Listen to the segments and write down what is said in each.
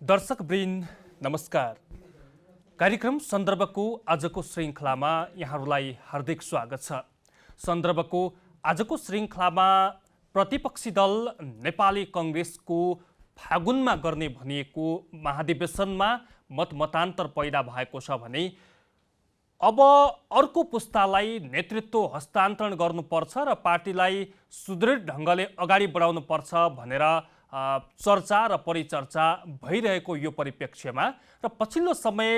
दर्शकवृन्द नमस्कार। कार्यक्रम सन्दर्भको आजको श्रृङ्खलामा यहाँहरूलाई हार्दिक स्वागत छ। सन्दर्भको आजको श्रृङ्खलामा प्रतिपक्षी दल नेपाली कांग्रेसको फागुनमा गर्ने भनिएको महाधिवेशनमा मतमतान्तर पैदा भएको छ भने अब अर्को पुस्तालाई नेतृत्व हस्तान्तरण गर्नुपर्छ र पार्टीलाई सुदृढ ढङ्गले अगाडि बढाउनुपर्छ भनेर चर्चा र परिचर्चा भइरहेको यो परिप्रेक्ष्यमा र पछिल्लो समय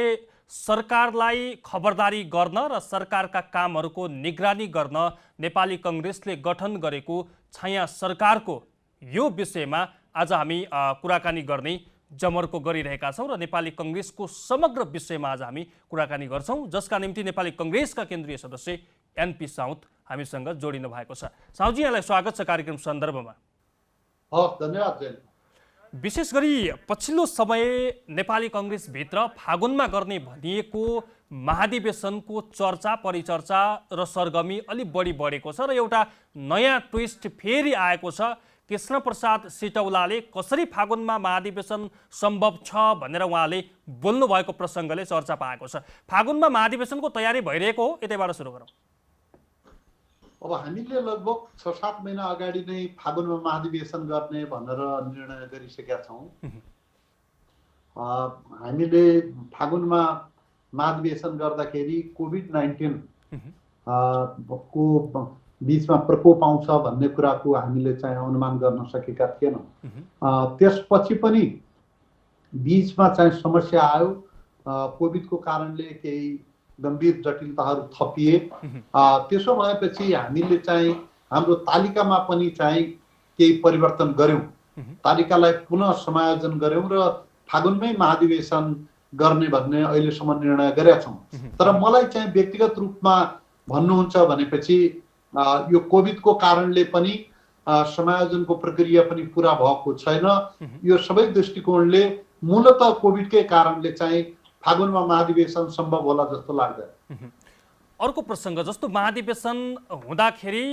सरकारलाई खबरदारी गर्न र सरकारका कामहरूको निगरानी गर्न नेपाली कांग्रेसले गठन गरेको छाया सरकारको यो विषयमा आज हामी कुराकानी गर्ने जमर्को गरिरहेका छौं र नेपाली कांग्रेसको समग्र विषयमा आज हामी कुराकानी गर्छौं, जसका निम्ति नेपाली कांग्रेसका केन्द्रीय सदस्य एनपी साउद हामीसँग जोडिनु भएको छ। साउजी, यहाँलाई स्वागत छ कार्यक्रम सन्दर्भमा। धन्यवाद। विशेष गरी पछिल्लो समय नेपाली कांग्रेस भित्र फागुनमा गर्ने भनिएको महाधिवेशनको चर्चा परिचर्चा र सरगमी अलि बढी बढेको छ र एउटा नयाँ ट्विस्ट फेरि आएको छ। कृष्ण प्रसाद सिटौलाले कसरी फागुनमा महाधिवेशन सम्भव छ भनेर उहाँले बोल्नु भएको प्रसङ्गले चर्चा पाएको छ। फागुनमा महाधिवेशनको तयारी भइरहेको हो, यतैबाट सुरु गरौँ। अब हामीले लगभग 6-7 महिना अगाडि नै फागुनमा महाधिवेशन गर्ने भनेर निर्णय गरिसकेका छौँ। हामीले फागुनमा महाधिवेशन गर्दाखेरि कोभिड-19 को बीचमा प्रकोप आउँछ भन्ने कुराको हामीले चाहिँ अनुमान गर्न सकेका थिएनौँ। त्यसपछि पनि बीचमा चाहिँ समस्या आयो। कोभिडको कारणले केही गम्भीर जटिलताहरू थपिए। त्यसो भएपछि हामीले चाहिँ हाम्रो तालिकामा पनि चाहिँ केही परिवर्तन गर्यौं। तालिकालाई पुनः समायोजन गर्यौं र फागुनमै महाधिवेशन गर्ने भन्ने अहिलेसम्म निर्णय गरेका छौँ। तर मलाई चाहिँ व्यक्तिगत रूपमा भन्नुहुन्छ भनेपछि यो कोभिडको कारणले पनि समायोजनको प्रक्रिया पनि पूरा भएको छैन। यो सबै दृष्टिकोणले मूलतः कोभिडकै कारणले चाहिँ फागुनमा महाधिवेशन सम्भव होला जस्तो लाग्दैन। अर्को प्रसङ्ग जस्तो महाधिवेशन हुँदाखेरि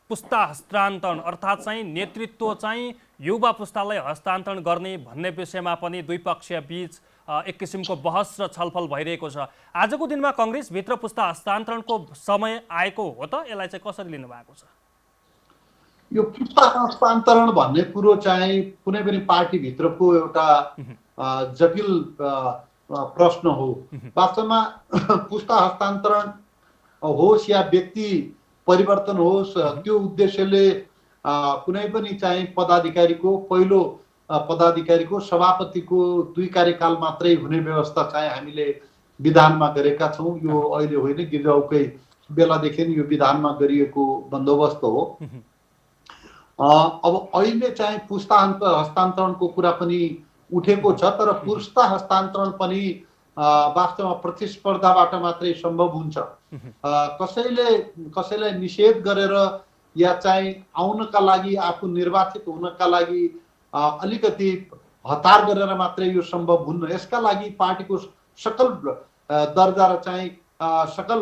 पुस्ता हस्तान्तरण अर्थात् चाहिँ नेतृत्व चाहिँ युवा पुस्तालाई हस्तान्तरण गर्ने भन्ने विषयमा पनि दुई पक्ष बीच एक किसिमको बहस र छलफल भइरहेको छ। आजको दिनमा कांग्रेसभित्र पुस्ता हस्तान्तरणको समय आएको हो त? यसलाई चाहिँ कसरी लिनु भएको छ? यो पुस्ता हस्तान्तरण भन्ने कुरो चाहिँ कुनै पनि पार्टीभित्रको एउटा जटिल प्रश्न हो। वास्तवमा पुस्ता हस्तान्तरण होस् या व्यक्ति परिवर्तन होस्, त्यो उद्देश्यले कुनै पनि चाहिँ पदाधिकारीको पहिलो पदाधिकारीको सभापतिको 2 कार्यकाल मात्रै हुने व्यवस्था चाहिँ हामीले विधानमा गरेका छौँ। यो अहिले होइन, गिजाउकै बेलादेखि यो विधानमा गरिएको बन्दोबस्त हो। अब अहिले चाहिँ पुस्ता हस्तान्तरणको कुरा पनि उठेको छ, तर पुस्ता हस्तान्तरण पनि वास्तवमा प्रतिस्पर्धाबाट मात्रै सम्भव हुन्छ। कसैलाई निषेध गरेर या चाहिँ आउनका लागि, आफू निर्वाचित हुनका लागि अलिकति हतार गरेर मात्रै यो सम्भव हुन्न। यसका लागि पार्टीको सकल दर्जा र चाहिँ सकल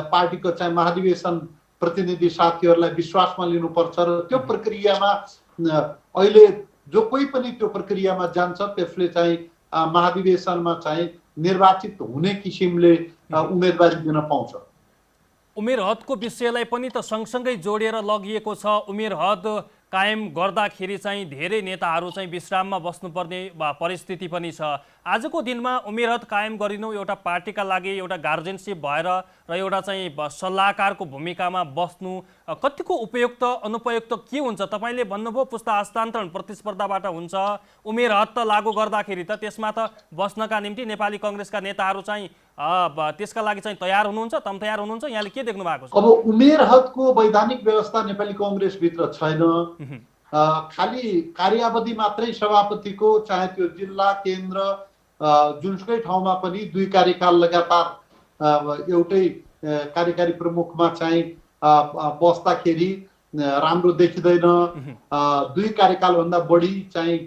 पार्टीको चाहिँ महाधिवेशन प्रतिनिधि साथीहरूलाई विश्वासमा लिनुपर्छ र त्यो प्रक्रियामा अहिले जो कोही पनि त्यो प्रक्रियामा जान्छ त्यसले चाहिँ महाधिवेशनमा चाहिँ निर्वाचित हुने किसिमले उम्मेदवारी दिन पाउँछ। उमेर हदको विषयलाई पनि त सँगसँगै जोडिएर लगिएको छ। उमेर हद कायम गर्दाखेरि चाहिँ धेरै नेताहरू चाहिँ विश्राममा बस्नुपर्ने परिस्थिति पनि छ। आजको दिनमा उमेर हद कायम गरिनु एउटा पार्टीका लागि एउटा गार्जेनसिप भएर र एउटा चाहिँ सल्लाहकारको भूमिकामा बस्नु कतिको उपयुक्त अनुपयुक्त के हुन्छ? तपाईँले भन्नुभयो पुस्ता हस्तान्तरण प्रतिस्पर्धाबाट हुन्छ, उमेर हद त लागू गर्दाखेरि त त्यसमा त बस्नका निम्ति नेपाली कांग्रेसका नेताहरू चाहिँ त्यसका लागि चाहिँ तयार हुनुहुन्छ, तयार हुनुहुन्छ। यहाँले के देख्नु भएको छ? अब उमेर हदको वैधानिक व्यवस्था नेपाली कांग्रेसभित्र छैन। खाली कार्यावधि मात्रै सभापतिको, चाहे त्यो जिल्ला केन्द्र जुनसुकै ठाउँमा पनि 2 कार्यकाल लगातार एउटै कार्यकारी प्रमुखमा चाहिँ बस्दाखेरि राम्रो देखिँदैन। 2 कार्यकालभन्दा बढी चाहिँ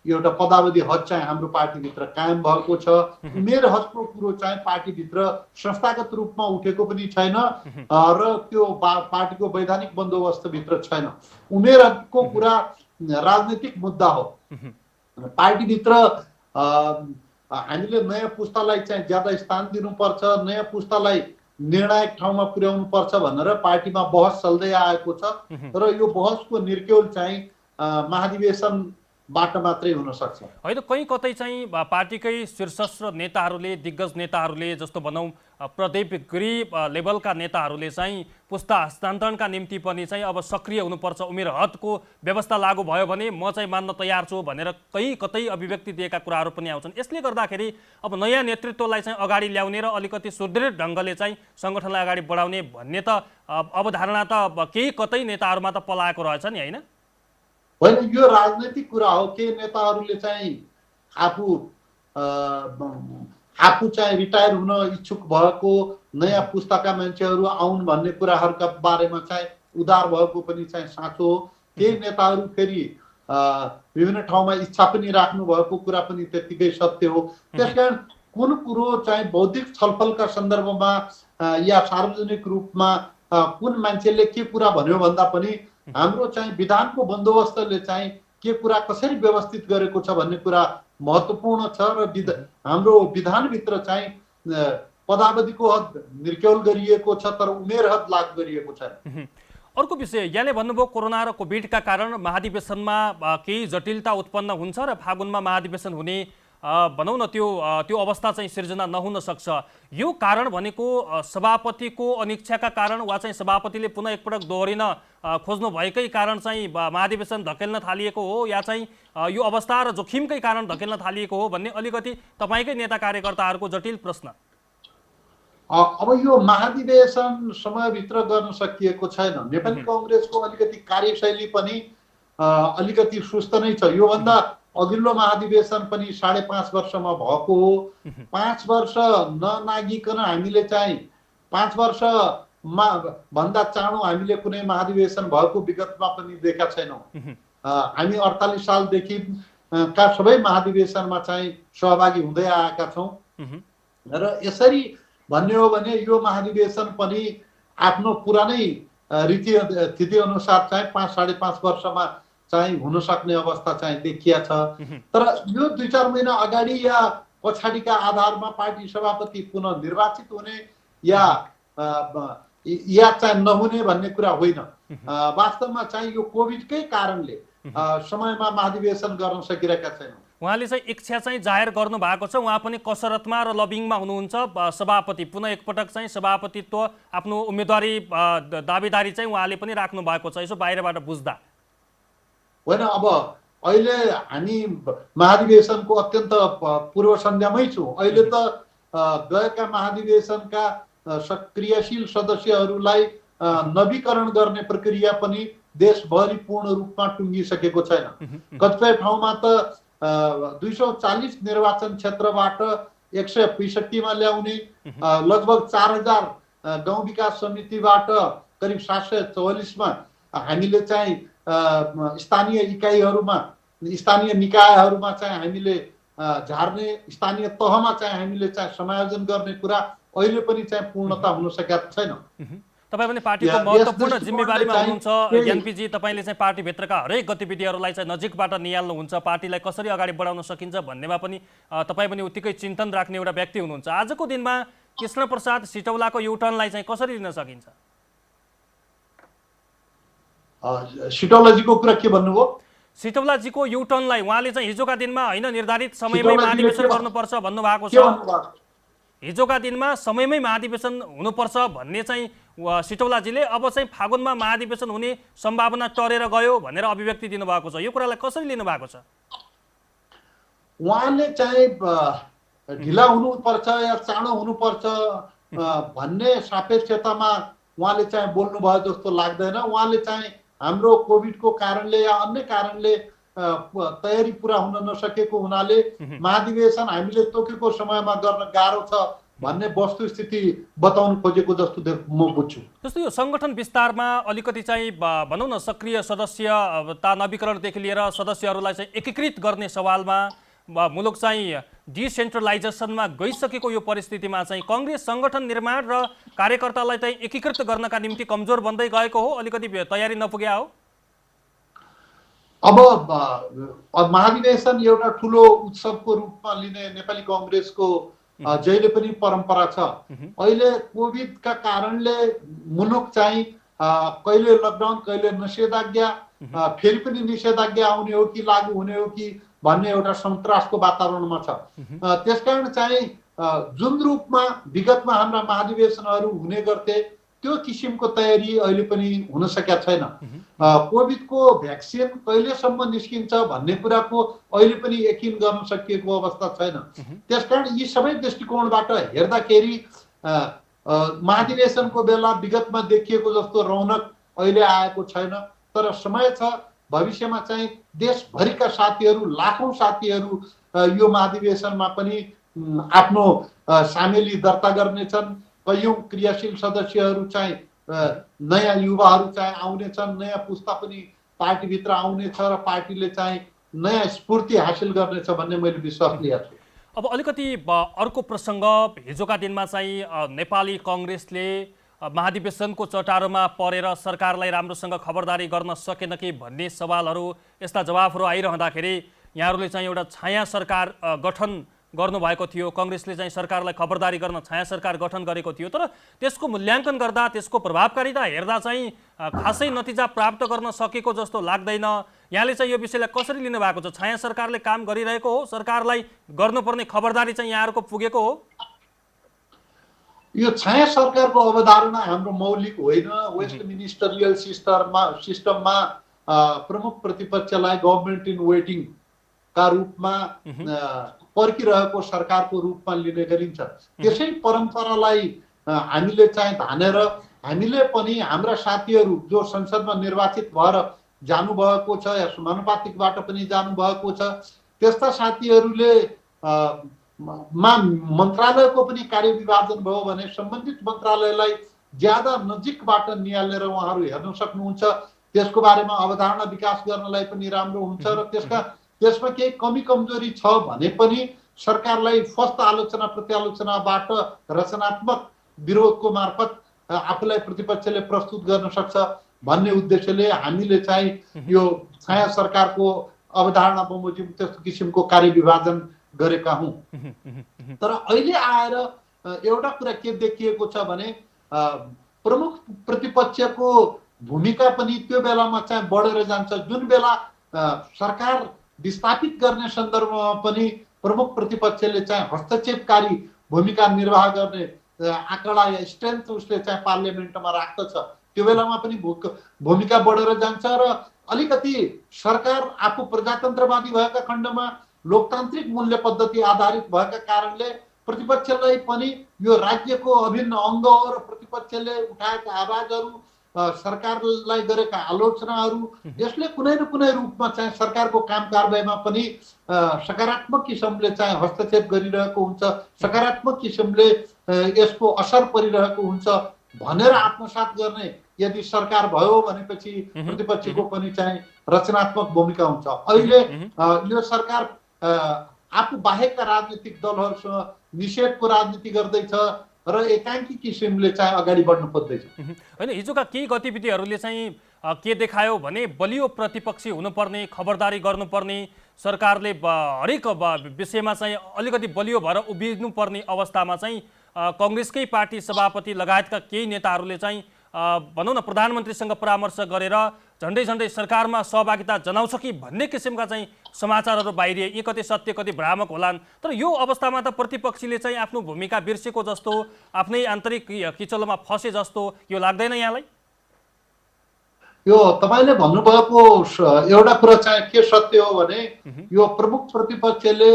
एउटा पदावधि हद चाहिँ हाम्रो पार्टीभित्र कायम भएको छ। उमेर हदको कुरो चाहिँ पार्टीभित्र संस्थागत रूपमा उठेको पनि छैन र त्यो पार्टीको वैधानिक बन्दोबस्तभित्र छैन। उमेर हदको कुरा राजनीतिक मुद्दा हो। पार्टीभित्र हामीले नयाँ पुस्तालाई चाहिँ ज्यादा स्थान दिनुपर्छ, नयाँ पुस्तालाई निर्णायक ठाउँमा पुर्याउनु पर्छ भनेर पार्टीमा बहस चल्दै आएको छ र यो बहसको निर्केल चाहिँ महाधिवेशनबाट मात्रै हुन सक्छ। होइन, कहीँ कतै चाहिँ पार्टीकै शीर्षस्थ नेताहरूले, दिग्गज नेताहरूले, जस्तो भनौँ प्रदीप गिरी लेभलका नेताहरूले चाहिँ पुस्ता हस्तान्तरणका निम्ति पनि चाहिँ अब सक्रिय हुनुपर्छ, उमेर हदको व्यवस्था लागू भयो भने म चाहिँ मान्न तयार छु भनेर कहीँ कतै अभिव्यक्ति दिएका कुराहरू पनि आउँछन्। यसले गर्दाखेरि अब नयाँ नेतृत्वलाई चाहिँ अगाडि ल्याउने र अलिकति सुदृढ ढङ्गले चाहिँ सङ्गठनलाई अगाडि बढाउने भन्ने त अवधारणा त केही कतै नेताहरूमा त पलाएको रहेछ नि, होइन? होइन, यो राजनैतिक कुरा हो। के नेताहरूले चाहिँ आफू चाहिँ रिटायर हुन इच्छुक भएको नयाँ पुस्ताका मान्छेहरू आउन् भन्ने कुराहरूका बारेमा चाहिँ उदार भएको पनि चाहिँ साँचो हो। केही नेताहरू फेरि विभिन्न ठाउँमा इच्छा पनि राख्नु भएको कुरा पनि त्यत्तिकै सत्य हो। त्यसकारण कुन कुरो चाहिँ बौद्धिक छलफलका सन्दर्भमा या सार्वजनिक रूपमा कुन मान्छेले के कुरा भन्यो भन्दा पनि हाम्रो चाहिँ विधानको बन्दोबस्तले चाहिँ के कुरा कसरी व्यवस्थित गरेको छ भन्ने कुरा महत्त्वपूर्ण छ र हाम्रो विधानभित्र चाहिँ पदावधिको हद निर्केल गरिएको छ तर उमेर हद लागू गरिएको छैन। अर्को विषय यहाँले भन्नुभयो कोरोना र कोभिडका कारण महाधिवेशनमा केही जटिलता उत्पन्न हुन्छ र फागुनमा महाधिवेशन हुने भनौँ न त्यो अवस्था चाहिँ सिर्जना नहुन सक्छ। यो कारण भनेको सभापतिको अनिच्छाका कारण वा चाहिँ सभापतिले पुनः एकपटक दोहोरिन खोज्नु भएकै कारण चाहिँ महाधिवेशन धकेल्न थालिएको हो या चाहिँ यो अवस्था र जोखिमकै कारण धकेल्न थालिएको हो भन्ने अलिकति तपाईँकै नेता कार्यकर्ताहरूको जटिल प्रश्न। अब यो महाधिवेशन समयभित्र गर्न सकिएको छैन। नेपाली कांग्रेसको अलिकति कार्यशैली पनि अलिकति सुस्त नै छ। योभन्दा अघिल्लो महाधिवेशन पनि 5.5 वर्षमा भएको हो। 5 वर्ष ननागिकन हामीले चाहिँ 5 वर्षमा भन्दा चाँडो हामीले कुनै महाधिवेशन भएको विगतमा पनि देखेका छैनौँ। हामी 48 सालदेखि का सबै महाधिवेशनमा चाहिँ सहभागी हुँदै आएका छौँ र यसरी भन्ने हो भने यो महाधिवेशन पनि आफ्नो पुरानै रीतिथिति अनुसार चाहिँ 5-5.5 वर्षमा चाहिँ हुन सक्ने अवस्था चाहिँ देखिया छ। तर यो 2-4 महिना अगाडि या पछाडिका आधारमा पार्टी सभापति पुनः निर्वाचित हुने या चाहिँ नहुने भन्ने कुरा होइन। वास्तवमा चाहिँ यो कोभिडकै कारणले समयमा महाधिवेशन गर्न सकिरहेका छैनौँ। उहाँले चाहिँ इच्छा चाहिँ जाहेर गर्नु भएको छ, उहाँ पनि कसरतमा र लबिङमा हुनुहुन्छ। सभापति पुनः एकपटक चाहिँ सभापतित्व आफ्नो उम्मेदवारी दावेदारी चाहिँ उहाँले पनि राख्नु भएको छ, यसो बाहिरबाट बुझ्दा। होइन, अब अहिले हामी महाधिवेशनको अत्यन्त पूर्व सन्ध्यामै छौँ। अहिले त गएका महाधिवेशनका सक्रियशील सदस्यहरूलाई नवीकरण गर्ने प्रक्रिया पनि देशभरि पूर्ण रूपमा टुङ्गिसकेको छैन। कतिपय ठाउँमा त 240 निर्वाचन क्षेत्रबाट 165 मा ल्याउने, लगभग 4000 गाउँ विकास समितिबाट करिब 744 मा हामीले चाहिँ स्थानीय इकाइहरूमा, स्थानीय निकायहरूमा चाहिँ हामीले झार्ने, स्थानीय तहमा चाहिँ हामीले चाहिँ समायोजन गर्ने कुरा अहिले पनि चाहिँ पूर्णता हुन सकेको छैन। तपाईँ पनि पार्टीको महत्त्वपूर्ण जिम्मेवारीमा हुनुहुन्छ एनपीजी। तपाईँले चाहिँ पार्टीभित्रका हरेक गतिविधिहरूलाई चाहिँ नजिकबाट निहाल्नुहुन्छ, पार्टीलाई कसरी अगाडि बढाउन सकिन्छ भन्नेमा पनि तपाईँ पनि उत्तिकै चिन्तन राख्ने एउटा व्यक्ति हुनुहुन्छ। आजको दिनमा कृष्ण प्रसाद सिटौलाको युटर्नलाई चाहिँ कसरी लिन सकिन्छ? सिटौलाजीको कुरा के भन्नुभयो? सिटौलाजीको युटर्नलाई उहाँले चाहिँ हिजोका दिनमा होइन निर्धारित समयमै महाधिवेशन गर्नुपर्छ भन्नुभएको छ। हिजोका दिनमा समयमै महाधिवेशन हुनुपर्छ भन्ने चाहिँ सिटौलाजीले अब चाहिँ फागुनमा महाधिवेशन हुने सम्भावना टरेर गयो भनेर अभिव्यक्ति दिनुभएको छ। यो कुरालाई कसरी लिनु भएको छ? उहाँले चाहिँ ढिला हुनुपर्छ या चाँडो हुनुपर्छ भन्ने सापेक्षतामा उहाँले चाहिँ बोल्नुभयो जस्तो लाग्दैन। उहाँले चाहिँ हाम्रो कोभिडको कारणले या अन्य कारणले तयारी पुरा हुन नसकेको हुनाले महाधिवेशन हामीले तोकेको समयमा गर्न गाह्रो छ भन्ने वस्तुस्थिति बताउनु खोजेको जस्तो म बुझ्छु। जस्तो यो सङ्गठन विस्तारमा अलिकति चाहिँ भनौँ न सक्रिय सदस्यता नवीकरणदेखि लिएर सदस्यहरूलाई चाहिँ एकीकृत गर्ने सवालमा मुलुक चाहिँ डिसेन्ट्रलाइजेसनमा गइसकेको यो परिस्थितिमा चाहिँ कङ्ग्रेस सङ्गठन निर्माण र कार्यकर्तालाई चाहिँ एकीकृत गर्नका निम्ति कमजोर बन्दै गएको हो, अलिकति तयारी नपुग्या हो? अब महाधिवेशन एउटा ठुलो उत्सवको रूपमा लिने नेपाली कङ्ग्रेसको जहिले पनि परम्परा छ। अहिले कोभिडका कारणले मुलुक चाहिँ कहिले लकडाउन कहिले निषेधाज्ञा, फेरि पनि निषेधाज्ञा आउने हो कि लागू हुने हो कि भन्ने एउटा सन्तासको वातावरणमा छ। त्यसकारण चाहिँ जुन रूपमा विगतमा हाम्रा महाधिवेशनहरू हुने गर्थे त्यो किसिमको तयारी अहिले पनि हुन सकेका छैन। कोभिडको भ्याक्सिन कहिलेसम्म निस्किन्छ भन्ने कुराको अहिले पनि यकिन गर्न सकिएको अवस्था छैन। त्यसकारण यी सबै दृष्टिकोणबाट हेर्दाखेरि महाधिवेशनको बेला विगतमा देखिएको जस्तो रौनक अहिले आएको छैन। तर समय छ, भविष्यमा चाहिँ देशभरिका साथीहरू, लाखौं साथीहरू यो महाधिवेशनमा पनि आफ्नो सामेली दर्ता गर्नेछन्। कैयौं क्रियाशील सदस्यहरू चाहिँ नयाँ युवाहरू चाहिँ आउनेछन्, नयाँ पुस्ता पनि पार्टीभित्र आउनेछ र पार्टीले चाहिँ नयाँ स्फूर्ति हासिल गर्नेछ भन्ने मैले विश्वास लिएको छु। अब अलिकति अर्को प्रसङ्ग, हिजोका दिनमा चाहिँ नेपाली कङ्ग्रेसले महाधिवेशनको चटारोमा परेर सरकारलाई राम्रोसँग खबरदारी गर्न सकेन कि भन्ने सवालहरू, यस्ता जवाफहरू आइरहँदाखेरि यहाँहरूले चाहिँ एउटा छाया सरकार गठन गर्नुभएको थियो। कङ्ग्रेसले चाहिँ सरकारलाई खबरदारी गर्न छाया सरकार गठन गरेको थियो। तर त्यसको मूल्याङ्कन गर्दा, त्यसको प्रभावकारिता हेर्दा चाहिँ खासै नतिजा प्राप्त गर्न सकेको जस्तो लाग्दैन। यहाँले चाहिँ यो विषयलाई कसरी लिनुभएको छ? छाया सरकारले काम गरिरहेको हो, सरकारलाई गर्नुपर्ने खबरदारी चाहिँ यहाँहरूको पुगेको हो? यो छाया सरकारको अवधारणा हाम्रो मौलिक होइन। वेस्ट मिनिस्टरियल सिस्टममा प्रमुख प्रतिपक्षलाई गभर्मेन्ट इन वेटिङ का रूपमा पर्खिरहेको सरकारको रूपमा लिने गरिन्छ। त्यसै परम्परालाई हामीले चाहिँ धानेर हामीले पनि हाम्रा साथीहरू जो संसदमा निर्वाचित भएर जानुभएको छ या समानुपातिकबाट पनि जानुभएको छ, त्यस्ता साथीहरूले मन्त्रालयको पनि कार्यविभाजन भयो भने सम्बन्धित मन्त्रालयलाई ज्यादा नजिकबाट निहालेर उहाँहरू हेर्न सक्नुहुन्छ। त्यसको बारेमा अवधारणा विकास गर्नलाई पनि राम्रो हुन्छ र त्यसमा केही कमी कमजोरी छ भने पनि सरकारलाई फस्त आलोचना प्रत्यालोचनाबाट रचनात्मक विरोधको मार्फत आफूलाई प्रतिपक्षले प्रस्तुत गर्न सक्छ भन्ने उद्देश्यले हामीले चाहिँ यो छाया सरकारको अवधारणा बमोजिम त्यस्तो किसिमको कार्यविभाजन गरेका हौं। तर अहिले आएर एउटा कुरा के देखिएको छ भने प्रमुख प्रतिपक्षको भूमिका पनि त्यो बेलामा चाहिँ बढेर जान्छ जुन बेला सरकार विस्थापित गर्ने सन्दर्भमा पनि प्रमुख प्रतिपक्षले चाहिँ हस्तक्षेपकारी भूमिका निर्वाह गर्ने आँकडा या स्ट्रेन्थ उसले चाहिँ पार्लियामेन्टमा राख्दछ। त्यो बेलामा पनि भूमिका बढेर जान्छ र अलिकति सरकार आफू प्रजातन्त्रवादी भएका खण्डमा लोकतान्त्रिक मूल्य पद्धति आधारित भएका कारणले प्रतिपक्षलाई पनि यो राज्यको अभिन्न अङ्ग हो र प्रतिपक्षले उठाएका आवाजहरू, सरकारलाई गरेका आलोचनाहरू यसले कुनै न कुनै रूपमा चाहिँ सरकारको काम कारबाहीमा पनि सकारात्मक किसिमले चाहिँ हस्तक्षेप गरिरहेको हुन्छ, सकारात्मक किसिमले यसको असर परिरहेको हुन्छ भनेर आत्मसात गर्ने यदि सरकार भयो भनेपछि प्रतिपक्षको पनि चाहिँ रचनात्मक भूमिका हुन्छ। अहिले यो सरकार आफू बाहेकका राजनीतिक दलहरूसँग निषेधको राजनीति गर्दैछ र एकाङ्की किसिमले चाहिँ अगाडि बढ्नु खोज्दैछ। होइन, हिजोका केही गतिविधिहरूले चाहिँ के देखायो भने बलियो प्रतिपक्षी हुनुपर्ने, खबरदारी गर्नुपर्ने, सरकारले हरेक विषयमा चाहिँ अलिकति बलियो भएर उभिनुपर्ने अवस्थामा चाहिँ कङ्ग्रेसकै पार्टी सभापति लगायतका केही नेताहरूले चाहिँ भनौँ न प्रधानमन्त्रीसँग परामर्श गरेर झन्डै झन्डै सरकारमा सहभागिता जनाउँछ कि भन्ने किसिमका चाहिँ समाचारहरू बाहिरिए। यी कति सत्य कति भ्रामक होलान्। तर यो अवस्थामा त प्रतिपक्षीले चाहिँ आफ्नो भूमिका बिर्सेको जस्तो, आफ्नै आन्तरिक किचलोमा फसे जस्तो यो लाग्दैन यहाँलाई? यो तपाईले भन्नुभएको एउटा कुरा चाहिँ के सत्य हो भने यो प्रमुख प्रतिपक्षले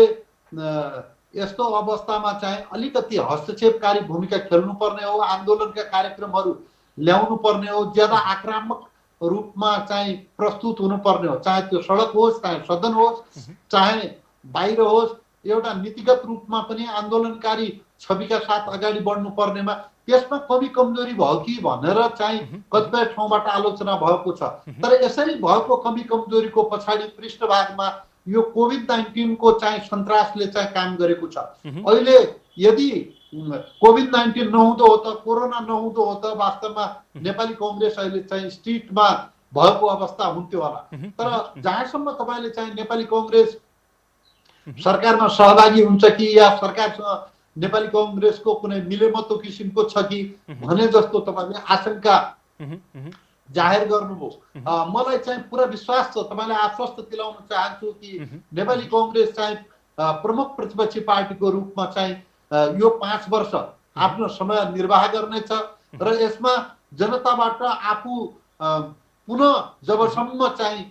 यस्तो अवस्थामा चाहिँ अलिकति हस्तक्षेपकारी भूमिका खेल्नुपर्ने हो, आन्दोलनका कार्यक्रमहरू ल्याउनु पर्ने हो, ज्यादा आक्रामक रूपमा चाहिँ प्रस्तुत हुनुपर्ने हो, चाहे त्यो सडक होस्, चाहे सदन होस्, चाहे बाहिर होस्, एउटा नीतिगत रूपमा पनि आन्दोलनकारी छविका साथ अगाडि बढ्नु पर्नेमा त्यसमा कमी कमजोरी भयो कि भनेर चाहिँ कतिपय ठाउँबाट आलोचना भएको छ। तर यसरी भएको कमी कमजोरीको पछाडि पृष्ठभागमा यो कोभिड-19 को चाहिँ सन्तासले चाहिँ काम गरेको छ। अहिले यदि कोभिड-19 नहुँदो हो त, कोरोना नहुँदो हो त वास्तवमा नेपाली कङ्ग्रेस अहिले चाहिँ स्ट्रिटमा भएको अवस्था हुन्थ्यो होला। तर जहाँसम्म तपाईँले चाहिँ नेपाली कङ्ग्रेस सरकारमा सहभागी हुन्छ कि या सरकारसँग नेपाली कङ्ग्रेसको कुनै मिलेमतो किसिमको छ कि भने जस्तो तपाईँले आशंका जाहेर गर्नुभयो। मलाई चाहिँ पुरा विश्वास छ, तपाईँलाई आश्वस्त दिलाउन चाहन्छु कि नेपाली कङ्ग्रेस चाहिँ प्रमुख प्रतिपक्षी पार्टीको रूपमा चाहिँ यो 5 वर्ष आफ्नो समय निर्वाह गर्नेछ र यसमा जनताबाट आफू पुनः जबसम्म चाहिँ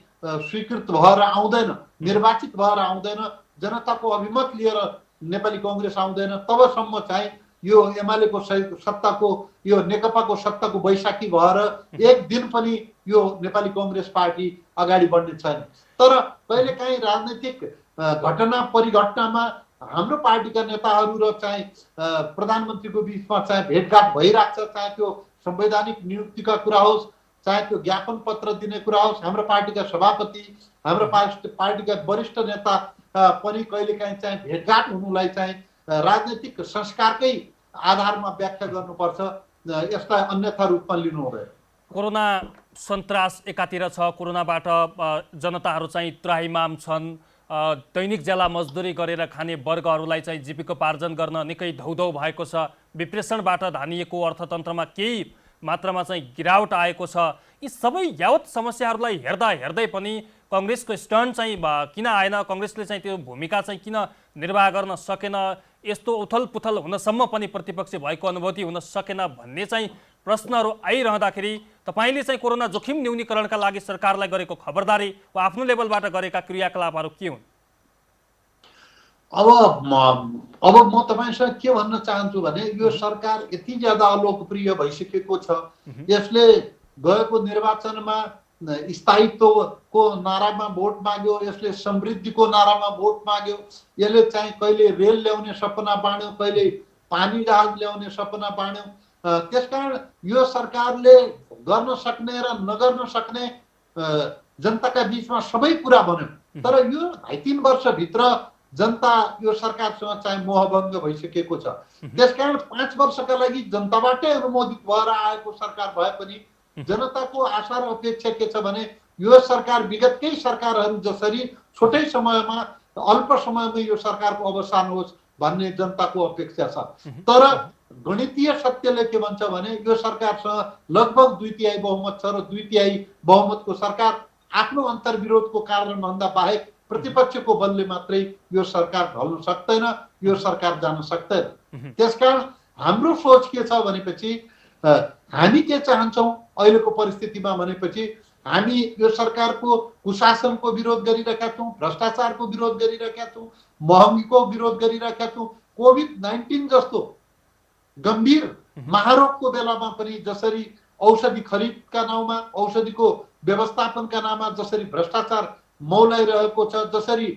स्वीकृत भएर आउँदैन, निर्वाचित भएर आउँदैन, जनताको अभिमत लिएर नेपाली कङ्ग्रेस आउँदैन, तबसम्म चाहिँ यो एमालेको सत्ताको, यो नेकपाको सत्ताको बैशाखी भएर एक दिन पनि यो नेपाली कङ्ग्रेस पार्टी अगाडि बढ्ने छैन। तर कहिलेकाहीँ राजनैतिक घटना परिघटनामा हाम्रो पार्टीका नेताहरू र चाहिँ प्रधानमन्त्रीको बिचमा चाहिँ भेटघाट भइरहेको छ, चाहे त्यो संवैधानिक नियुक्तिका कुरा होस्, चाहे त्यो ज्ञापन पत्र दिने कुरा होस्। हाम्रो पार्टीका सभापति, हाम्रो पार्टीका वरिष्ठ नेता पनि कहिलेकाहीँ चाहिँ भेटघाट हुनुलाई चाहिँ राजनैतिक संस्कारकै आधारमा व्याख्या गर्नुपर्छ, यसलाई अन्यथा रूपमा लिनु हुँदैन। कोरोना सन्तास एकातिर छ, कोरोनाबाट जनताहरू चाहिँ त्राहिमाम छन्। दैनिक ज्याला मजदुरी गरेर खाने वर्गहरूलाई चाहिँ जीविकोपार्जन गर्न निकै धौधौ भएको छ। विप्रेषणबाट धानिएको अर्थतन्त्रमा केही मात्रामा चाहिँ गिरावट आएको छ। यी सबै यावत समस्याहरूलाई हेर्दा हेर्दै पनि कङ्ग्रेसको स्ट्यान्ड चाहिँ किन आएन, कङ्ग्रेसले चाहिँ त्यो भूमिका चाहिँ किन निर्वाह गर्न सकेन, यस्तो उथल पुथल हुनसम्म पनि प्रतिपक्ष भएको अनुभूति हुन सकेन भन्ने चाहिँ प्रश्नहरू आइरहँदाखेरि तपाईँले चाहिँ कोरोना जोखिम न्यूनीकरणका लागि सरकारलाई गरेको खबरदारी वा आफ्नो लेभलबाट गरेका क्रियाकलापहरू के हुन्? अब म तपाईँसँग के भन्न चाहन्छु भने यो सरकार यति ज्यादा अलोकप्रिय भइसकेको छ, यसले गएको निर्वाचनमा स्थायित्वको नारामा भोट माग्यो, यसले समृद्धिको नारामा भोट माग्यो, यसले चाहिँ कहिले रेल ल्याउने सपना बाँड्यो, कहिले पानी जहाज ल्याउने सपना बाँड्यो। त्यसकारण यो सरकारले गर्न सक्ने र नगर्न सक्ने जनताका बिचमा सबै कुरा बन्यो। तर यो 2.5-3 वर्षभित्र जनता यो सरकारसँग चाहिँ मोहभङ्ग भइसकेको छ। त्यसकारण 5 वर्षका लागि जनताबाटै अनुमोदित भएर आएको सरकार भए पनि जनताको आशा र अपेक्षा के छ भने यो सरकार विगतकै सरकारहरू जसरी छोटै समयमा, अल्प समयमै यो सरकारको अवसान होस् भन्ने जनताको अपेक्षा छ। तर गणितीय सत्यले के भन्छ भने यो सरकारसँग लगभग 2/3 बहुमत छ र 2/3 बहुमतको सरकार आफ्नो अन्तर्विरोधको कारणभन्दा बाहेक प्रतिपक्षको बलले मात्रै यो सरकार ढल्न सक्दैन, यो सरकार जान सक्दैन। त्यसकारण हाम्रो सोच के छ भनेपछि हामी के चाहन्छौँ अहिलेको परिस्थितिमा भनेपछि हामी यो सरकारको कुशासनको विरोध गरिरहेका छौँ, भ्रष्टाचारको विरोध गरिरहेका छौँ, महँगीको विरोध गरिरहेका छौँ। कोभिड-19 जस्तो गम्भीर महारोगको बेलामा पनि जसरी औषधि खरिदका नाउँमा, औषधिको व्यवस्थापनका नाममा जसरी भ्रष्टाचार मौलाइरहेको छ, जसरी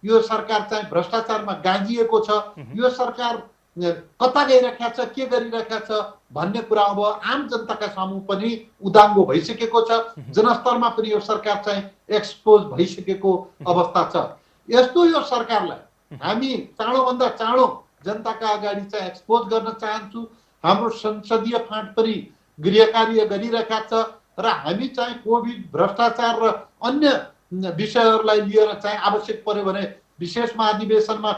यो सरकार चाहिँ भ्रष्टाचारमा गाँजिएको छ, यो सरकार कता गइरहेको छ, के गरिरहेको छ भन्ने कुरा अब आम जनताका सामु पनि उदाङ्गो भइसकेको छ। जनस्तरमा पनि यो सरकार चाहिँ एक्सपोज भइसकेको अवस्था छ। यस्तो यो सरकारलाई हामी चाँडोभन्दा चाँडो जनताका अगाडि चाहिँ एक्सपोज गर्न चाहन्छु। हाम्रो संसदीय फाँट पनि गृह कार्य गरिरहेका छ र हामी चाहिँ कोभिड, भ्रष्टाचार र अन्य विषयहरूलाई लिएर चाहिँ आवश्यक पर्यो भने विशेष महाधिवेशनमा,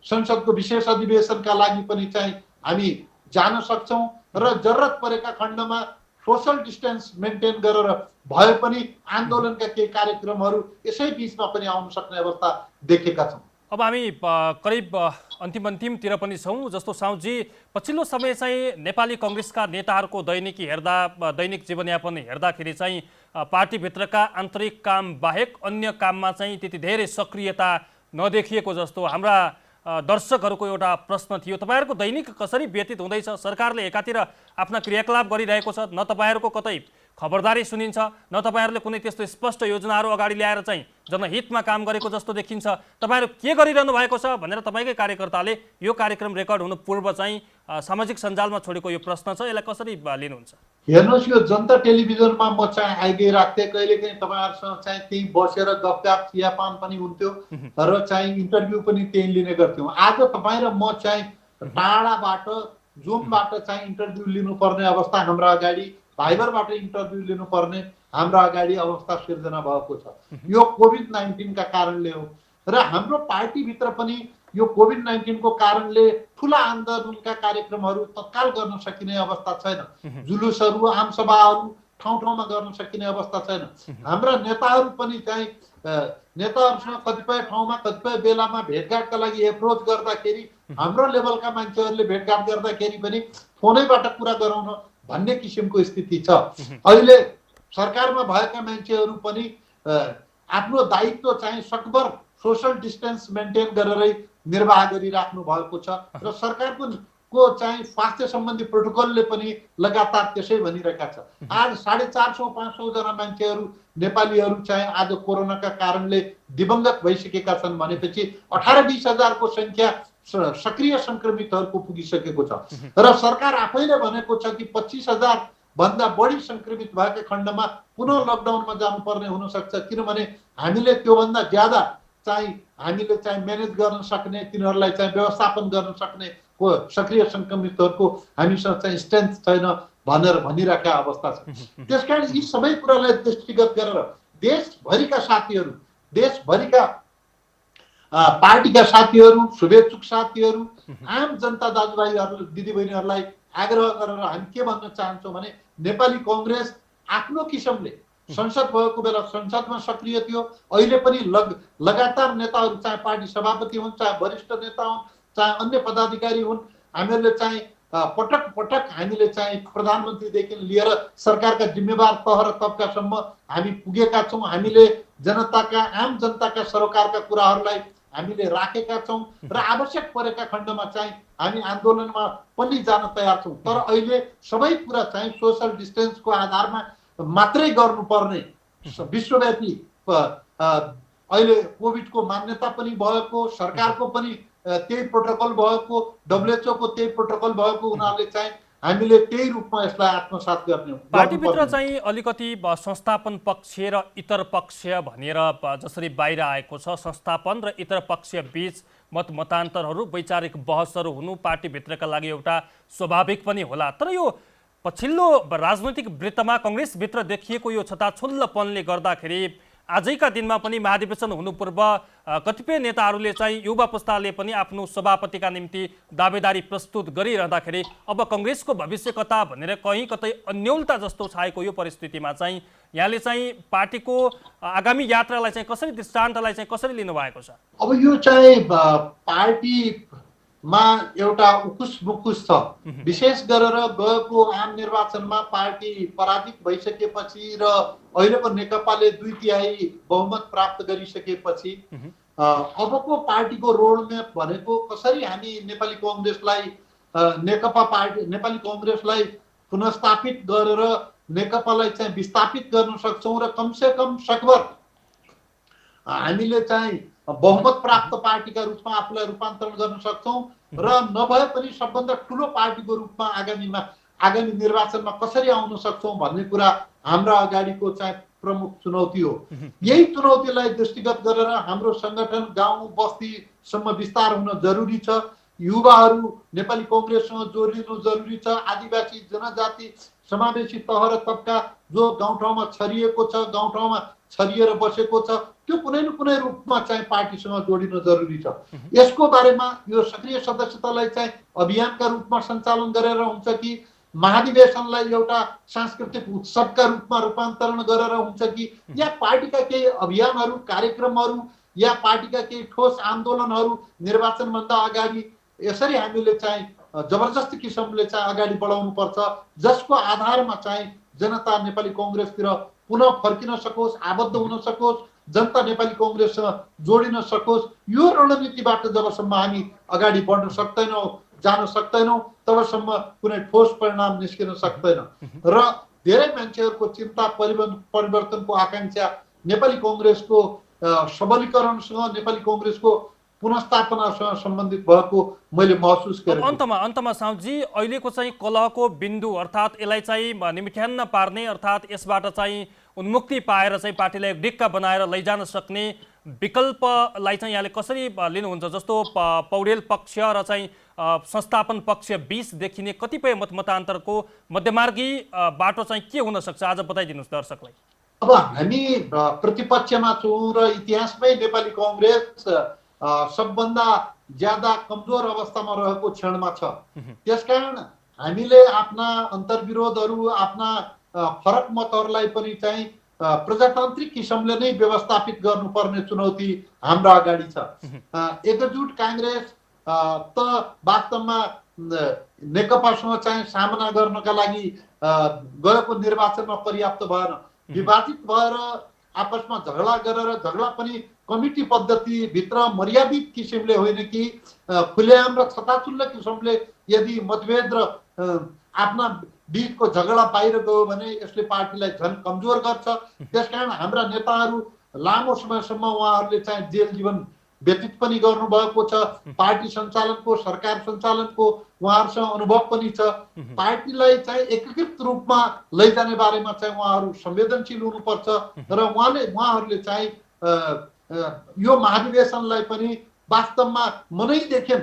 संसदको विशेष अधिवेशनका लागि पनि चाहिँ हामी जान सक्छौँ र जरुरत परेका खण्डमा सोशल डिस्टेन्स मेन्टेन गरेर भए पनि आन्दोलनका केही कार्यक्रमहरू यसै बिचमा पनि आउन सक्ने अवस्था देखेका छौँ। अब हामी करिब अन्तिमतिर पनि छौँ। जस्तो साउजी, पछिल्लो समय चाहिँ नेपाली कङ्ग्रेसका नेताहरूको दैनिक जीवनयापन हेर्दाखेरि चाहिँ पार्टीभित्रका आन्तरिक काम बाहेक अन्य काममा चाहिँ त्यति धेरै सक्रियता नदेखिएको जस्तो हाम्रा दर्शकहरूको एउटा प्रश्न थियो। तपाईँहरूको दैनिक कसरी व्यतीत हुँदैछ? सरकारले एकातिर आफ्ना क्रियाकलाप गरिरहेको छ, न तपाईँहरूको कतै खबरदारी सुनिन्छ, न तपाईँहरूले कुनै त्यस्तो स्पष्ट योजनाहरू अगाडि ल्याएर चाहिँ जनहितमा काम गरेको जस्तो देखिन्छ। तपाईँहरू के गरिरहनु भएको छ भनेर तपाईँकै कार्यकर्ताले यो कार्यक्रम रेकर्ड हुनु पूर्व चाहिँ सामाजिक सञ्जालमा छोडेको यो प्रश्न छ, यसलाई कसरी लिनुहुन्छ? हेर्नुहोस्, यो जनता टेलिभिजनमा म चाहिँ आइगइरहेको थिएँ, कहिलेकाहीँ तपाईँहरूसँग चाहिँ त्यहीँ बसेर गफगाफ चियापान पनि हुन्थ्यो र चाहिँ इन्टरभ्यू पनि त्यहीँ लिने गर्थ्यौँ। आज तपाईँ र म चाहिँ टाढाबाट जुमबाट चाहिँ इन्टरभ्यू लिनुपर्ने अवस्था हाम्रा अगाडि भाइबरबाट इन्टरभ्यू लिनुपर्ने हाम्रो अगाडि अवस्था सिर्जना भएको छ। यो कोभिड-19 का कारणले हो र हाम्रो पार्टीभित्र पनि यो कोभिड-19 को कारणले ठुला आन्दोलनका कार्यक्रमहरू तत्काल गर्न सकिने अवस्था छैन। जुलुसहरू, आमसभाहरू ठाउँ ठाउँमा गर्न सकिने अवस्था छैन। हाम्रा नेताहरू पनि चाहिँ नेताहरूसँग कतिपय ठाउँमा कतिपय बेलामा भेटघाटका लागि एप्रोच गर्दाखेरि हाम्रो लेभलका मान्छेहरूले भेटघाट गर्दाखेरि पनि फोनैबाट कुरा गराउन भन्ने किसिमको स्थिति छ। अहिले सरकारमा भएका मान्छेहरू पनि आफ्नो दायित्व चाहिँ सकभर सोशल डिस्टेन्स मेन्टेन गरेरै निर्वाह गरिराख्नु भएको छ र सरकारको चाहिँ स्वास्थ्य सम्बन्धी प्रोटोकलले पनि लगातार त्यसै भनिरहेका छ। आज 450-500 जना मान्छेहरू नेपालीहरू चाहिँ आज कोरोनाका कारणले दिवंगत भइसकेका छन् भनेपछि 18-20 हजारको संख्या सक्रिय संक्रमितहरूको पुगिसकेको छ र सरकार आफैले भनेको छ कि 25 हजार भन्दा बढी संक्रमित भएका खण्डमा पुनः लकडाउनमा जानुपर्ने हुन सक्छ, किनभने हामीले त्योभन्दा ज्यादा चाहिँ हामीले चाहिँ म्यानेज गर्न सक्ने, तिनीहरूलाई चाहिँ व्यवस्थापन गर्न सक्ने सक्रिय संक्रमितहरूको हामीसँग चाहिँ स्ट्रेन्थ छैन भनेर भनिरहेका अवस्था छ। त्यसकारण यी सबै कुरालाई दृष्टिगत गरेर देशभरिका साथीहरू, देशभरिका पार्टीका साथीहरू, शुभेच्छुक साथीहरू, आम जनता दाजुभाइहरू, दिदीबहिनीहरूलाई आग्रह गरेर हामी के भन्न चाहन्छौँ भने नेपाली कांग्रेस आफ्नो किसिमले संसद भएको बेला संसदमा सक्रिय थियो। अहिले पनि लगातार नेताहरू, चाहे पार्टी सभापति हुन्, चाहे वरिष्ठ नेता हुन्, चाहे अन्य पदाधिकारी हुन्, हामीहरूले चाहिँ पटक पटक हामीले चाहिँ प्रधानमन्त्रीदेखि लिएर सरकारका जिम्मेवार तह र तबकासम्म हामी पुगेका छौँ। हामीले जनताका, आम जनताका सरोकारका कुराहरूलाई हामीले राखेका छौँ र आवश्यक परेका खण्डमा चाहिँ हामी आन्दोलनमा पनि जान तयार छौँ। तर अहिले सबै कुरा चाहिँ सोशल डिस्टेन्सको आधारमा मात्रै गर्नुपर्ने विश्वव्यापी अहिले कोभिडको मान्यता पनि भएको, सरकारको पनि त्यही प्रोटोकल भएको, WHO को त्यही प्रोटोकल भएको हुनाले चाहिँ हामीले त्यही रूपमा यसलाई आत्मसात गर्ने। पार्टीभित्र चाहिँ अलिकति संस्थापन पक्ष र इतर पक्ष भनेर जसरी बाहिर आएको छ, संस्थापन र इतर पक्ष बीच मतमतान्तरहरू, वैचारिक बहसहरू हुनु पार्टीभित्रका लागि एउटा स्वाभाविक पनि होला। तर यो पछिल्लो राजनैतिक वृत्तमा कांग्रेसभित्र देखिएको यो छताछुल्लपनले गर्दाखेरि आजैका दिनमा पनि महाधिवेशन हुनु पूर्व कतिपय नेताहरूले चाहिँ युवा पुस्ताले पनि आफ्नो सभापतिका निम्ति दावेदारी प्रस्तुत गरिरहँदाखेरि अब कांग्रेसको भविष्य कता भनेर कहीँ कतै अन्यलता जस्तो छाएको यो परिस्थितिमा चाहिँ यहाँले चाहिँ पार्टीको आगामी यात्रालाई चाहिँ कसरी, दृष्टान्तलाई चाहिँ कसरी लिनुभएको छ? अब यो चाहिँ पार्टीमा एउटा उकुस मुकुस छ। विशेष गरेर गएको आम निर्वाचनमा पार्टी पराजित भइसकेपछि र अहिलेको नेकपाले 2/3 बहुमत प्राप्त गरिसकेपछि अबको पार्टीको रोडम्याप भनेको कसरी हामी नेपाली कांग्रेसलाई, नेकपा पार्टी नेपाली कांग्रेसलाई पुनर्स्थापित गरेर नेकपालाई चाहिँ विस्थापित गर्न सक्छौँ र कमसेकम सकभर हामीले चाहिँ बहुमत प्राप्त पार्टीका रूपमा आफूलाई रूपान्तरण गर्न सक्छौँ र नभए पनि सबभन्दा ठुलो पार्टीको रूपमा आगामी निर्वाचनमा कसरी आउन सक्छौँ भन्ने कुरा हाम्रा अगाडिको चाहिँ प्रमुख चुनौती हो। यही चुनौतीलाई दृष्टिगत गरेर हाम्रो संगठन गाउँ बस्तीसम्म विस्तार हुन जरुरी छ। युवाहरू नेपाली कांग्रेससँग जोडिनु जरुरी छ। आदिवासी जनजाति समावेशी तह र तबका जो गाउँठाउँमा छरिएको छ, गाउँठाउँमा छरिएर बसेको छ, त्यो कुनै न कुनै रूपमा चाहिँ पार्टीसँग जोडिन जरुरी छ। यसको बारेमा यो सक्रिय सदस्यतालाई चाहिँ अभियानका रूपमा सञ्चालन गरेर हुन्छ कि महाधिवेशनलाई एउटा सांस्कृतिक उत्सवका रूपमा रूपान्तरण गरेर हुन्छ कि या पार्टीका केही अभियानहरू, कार्यक्रमहरू या पार्टीका केही ठोस आन्दोलनहरू निर्वाचनभन्दा अगाडि यसरी हामीले चाहिँ जबरजस्ती किसिमले चाहिँ अगाडि बढाउनु पर्छ, जसको आधारमा चाहिँ जनता नेपाली कांग्रेसतिर पुनः फर्किन सकोस्, आबद्ध हुन सकोस्, जनता नेपाली कांग्रेससँग जोडिन सकोस्। यो रणनीतिबाट जबसम्म हामी अगाडि बढ्न सक्दैनौँ, जान सक्दैनौँ, तबसम्म कुनै ठोस परिणाम निस्किन सक्दैन। र धेरै मान्छेहरूको चिन्ता, परिवर्तनको आकांक्षा नेपाली कांग्रेसको सबलीकरणसँग, नेपाली कांग्रेसको पुनर्स्थापनासँग सम्बन्धित भएको मैले महसुस गरेँ। अन्तमा साउजी, अहिलेको चाहिँ कलहको बिन्दु अर्थात् यसलाई चाहिँ निमित्यान्न पार्ने अर्थात् यसबाट चाहिँ उन्मुक्ति पाएर चाहिँ पार्टीलाई डिक्का बनाएर लैजान सक्ने विकल्पलाई चाहिँ यहाँले कसरी लिनुहुन्छ? जस्तो पौडेल पक्ष र चाहिँ संस्थापन पक्ष 20 देखिने कतिपय मतमतान्तरको मध्यमार्गी बाटो चाहिँ के हुन सक्छ आज बताइदिनुहोस् दर्शकलाई। अब हामी प्रतिपक्षमा छौँ र इतिहासमै नेपाली कङ्ग्रेस सबभन्दा ज्यादा कमजोर अवस्थामा रहेको क्षणमा छ। त्यसकारण हामीले आफ्ना अन्तर्विरोधहरू आफ्ना फरक मतहरूलाई पनि चाहिँ प्रजातान्त्रिक किसिमले नै व्यवस्थापित गर्नुपर्ने चुनौती हाम्रो अगाडि छ। एकजुट काङ्ग्रेस त वास्तवमा नेकपासँग चाहिँ सामना गर्नका लागि गएको निर्वाचनमा पर्याप्त भएन। विभाजित भएर आपसमा झगडा गरेर झगडा पनि कमिटी पद्धतिभित्र मर्यादित किसिमले होइन कि खुलेआम र छताछुल्लो किसिमले यदि मतभेद र आफ्ना बिचको झगडा बाहिर गयो भने यसले पार्टीलाई झन् कमजोर गर्छ। त्यसकारण हाम्रा नेताहरू लामो समयसम्म उहाँहरूले चाहिँ जेल जीवन व्यतीत पनि गर्नुभएको छ। पार्टी सञ्चालनको सरकार सञ्चालनको उहाँहरूसँग अनुभव पनि छ। पार्टीलाई चाहिँ एकीकृत रूपमा लैजाने बारेमा चाहिँ उहाँहरू संवेदनशील हुनुपर्छ र उहाँहरूले चाहिँ यो महाधिवेशनलाई पनि वास्तवमा मनैदेखि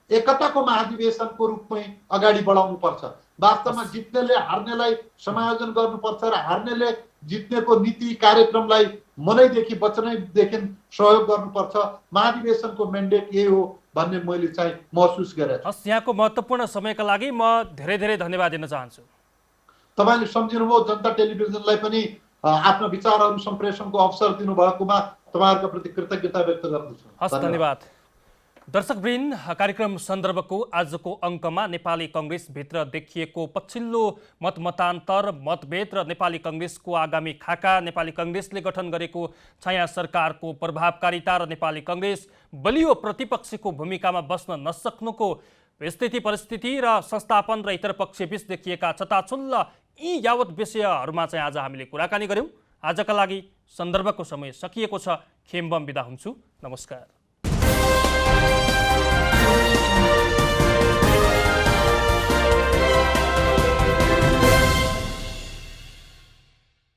एकताको महाधिवेशनको रूपमै अगाडि बढाउनुपर्छ। वास्तवमा जित्नेले हार्नेलाई समायोजन गर्नुपर्छ र हार्नेले जित्नेको नीति कार्यक्रमलाई मनैदेखि वचनैदेखि सहयोग गर्नुपर्छ। महाधिवेशनको म्यान्डेट यही हो भन्ने मैले चाहिँ महसुस गरेँ। हस्, यहाँको महत्त्वपूर्ण समयका लागि म धेरै धेरै धन्यवाद दिन चाहन्छु। तपाईँले सम्झिनुभयो, जनता टेलिभिजनलाई पनि आफ्ना विचारहरू सम्प्रेषणको अवसर दिनुभएकोमा तपाईँहरूको प्रति कृतज्ञता व्यक्त गर्दछु। हस्, धन्यवाद। दर्शकवृन्द, कार्यक्रम सन्दर्भको आजको अङ्कमा नेपाली कङ्ग्रेसभित्र देखिएको पछिल्लो मतमतान्तर, मतभेद र नेपाली कङ्ग्रेसको आगामी खाका, नेपाली कङ्ग्रेसले गठन गरेको छाया सरकारको प्रभावकारिता र नेपाली कङ्ग्रेस बलियो प्रतिपक्षको भूमिकामा बस्न नसक्नुको स्थिति परिस्थिति र संस्थापन र इतर पक्षबीच देखिएका छताछुल्ला यी यावत विषयहरूमा चाहिँ आज हामीले कुराकानी गऱ्यौँ। आजका लागि सन्दर्भको समय सकिएको छ। खेम्बम बिदा हुन्छु। नमस्कार।